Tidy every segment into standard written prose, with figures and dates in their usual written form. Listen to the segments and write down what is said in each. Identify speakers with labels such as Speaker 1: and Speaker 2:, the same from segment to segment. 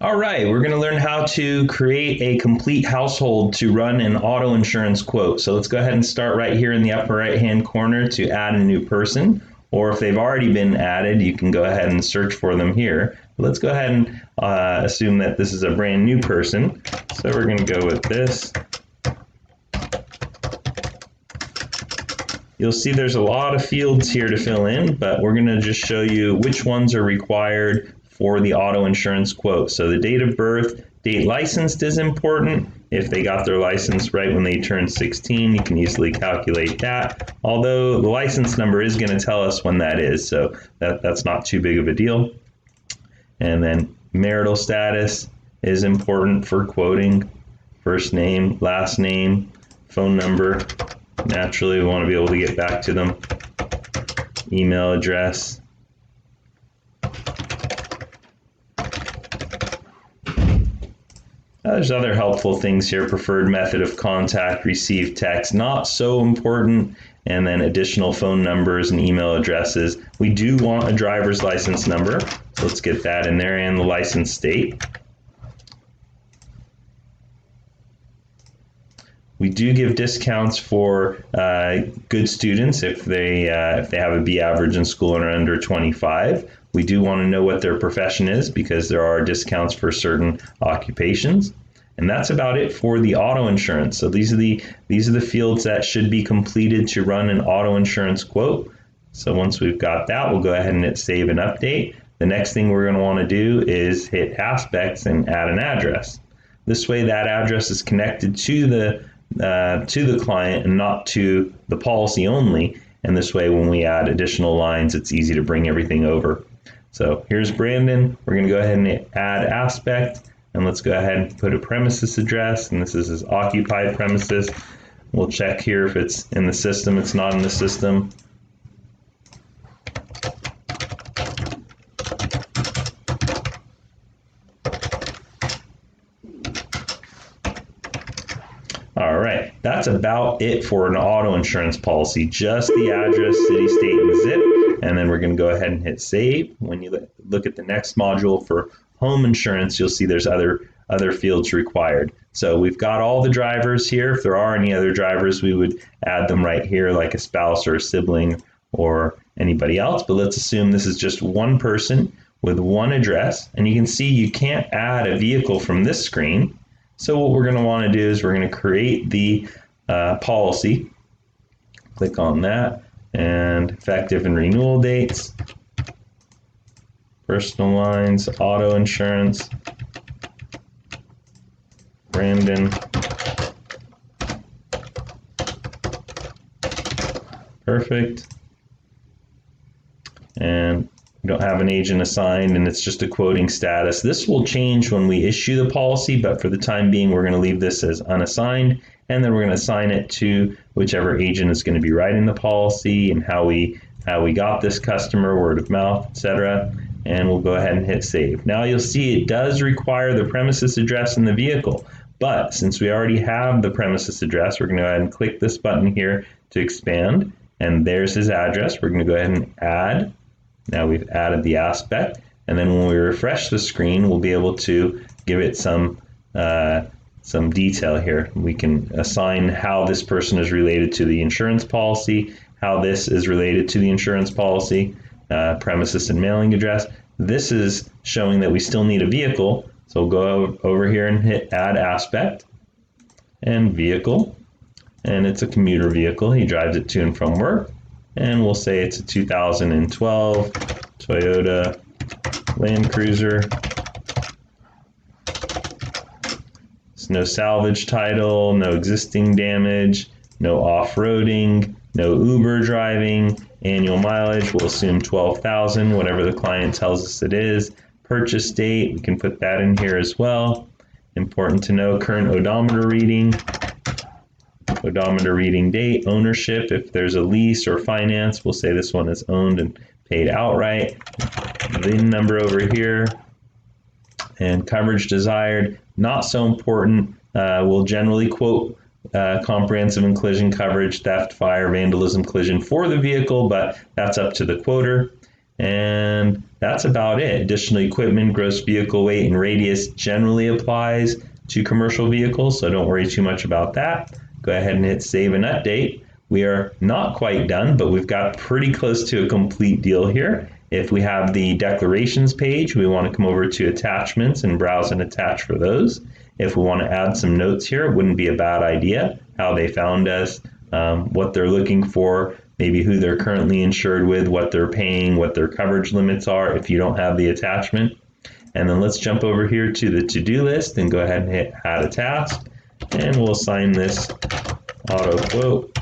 Speaker 1: All right, we're going to learn how to create a complete household to run an auto insurance quote. So let's go ahead and start right here in the upper right-hand corner to add a new person. Or if they've already been added, you can go ahead and search for them here. But let's go ahead and assume that this is a brand new person. So we're going to go with this. You'll see there's a lot of fields here to fill in, but we're going to just show you which ones are required for the auto insurance quote. So the date of birth, date licensed is important. If they got their license right when they turned 16, you can easily calculate that. Although the license number is going to tell us when that is, so that's not too big of a deal. And then marital status is important for quoting. First name, last name, phone number. Naturally, we want to be able to get back to them. Email address. There's other helpful things here. Preferred method of contact, received text, not so important. And then additional phone numbers and email addresses. We do want a driver's license number. So let's get that in there, and the license state. We do give discounts for good students if they have a B average in school and are under 25. We do want to know what their profession is because there are discounts for certain occupations. And that's about it for the auto insurance. So these are the fields that should be completed to run an auto insurance quote. So once we've got that, we'll go ahead and hit save and update. The next thing we're going to want to do is hit aspects and add an address. This way that address is connected to the client and not to the policy only. And this way, when we add additional lines, it's easy to bring everything over. So here's Brandon. We're going to go ahead and add aspect. And let's go ahead and put a premises address. And this is his occupied premises. We'll check here if it's in the system. It's not in the system. All right, that's about it for an auto insurance policy. Just the address, city, state, and zip. And then we're going to go ahead and hit save. When you look at the next module for home insurance, you'll see there's other fields required. So we've got all the drivers here. If there are any other drivers, we would add them right here, like a spouse or a sibling or anybody else. But let's assume this is just one person with one address. And you can see you can't add a vehicle from this screen. So what we're going to want to do is we're going to create the policy. Click on that, and effective and renewal dates, personal lines, auto insurance, Brandon, perfect, and we don't have an agent assigned, and it's just a quoting status. This will change when we issue the policy, but for the time being, we're going to leave this as unassigned, and then we're going to assign it to whichever agent is going to be writing the policy and how we got this customer, word of mouth, etc. And we'll go ahead and hit save. Now you'll see it does require the premises address in the vehicle, but since we already have the premises address, we're going to go ahead and click this button here to expand, and there's his address. We're going to go ahead and add. Now we've added the aspect, and then when we refresh the screen, we'll be able to give it some detail here. We can assign how this person is related to the insurance policy, how this is related to the insurance policy, premises and mailing address. This is showing that we still need a vehicle, so we'll go over here and hit add aspect and vehicle, and it's a commuter vehicle. He drives it to and from work. And we'll say it's a 2012 Toyota Land Cruiser. There's no salvage title, no existing damage, no off-roading, no Uber driving, annual mileage, we'll assume 12,000, whatever the client tells us it is. Purchase date, we can put that in here as well. Important to know, current odometer reading. Odometer reading date, ownership, if there's a lease or finance, we'll say this one is owned and paid outright. VIN number over here, and coverage desired, not so important. We'll generally quote comprehensive and collision coverage, theft, fire, vandalism, collision for the vehicle, but that's up to the quoter. And that's about it. Additional equipment, gross vehicle weight, and radius generally applies to commercial vehicles, so don't worry too much about that. Go ahead and hit save and update. We are not quite done, but we've got pretty close to a complete deal here. If we have the declarations page, we want to come over to attachments and browse and attach for those. If we want to add some notes here, it wouldn't be a bad idea. How they found us, what they're looking for, maybe who they're currently insured with, what they're paying, what their coverage limits are if you don't have the attachment. And then let's jump over here to the to-do list and go ahead and hit add a task. And we'll assign this auto quote,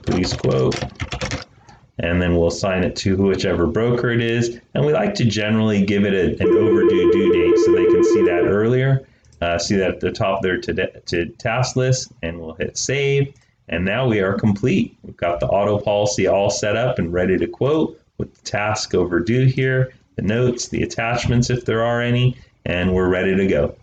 Speaker 1: police quote, and then we'll assign it to whichever broker it is. And we like to generally give it an overdue due date so they can see that earlier. See that at the top there to task list, and we'll hit save. And now we are complete. We've got the auto policy all set up and ready to quote with the task overdue here, the notes, the attachments if there are any, and we're ready to go.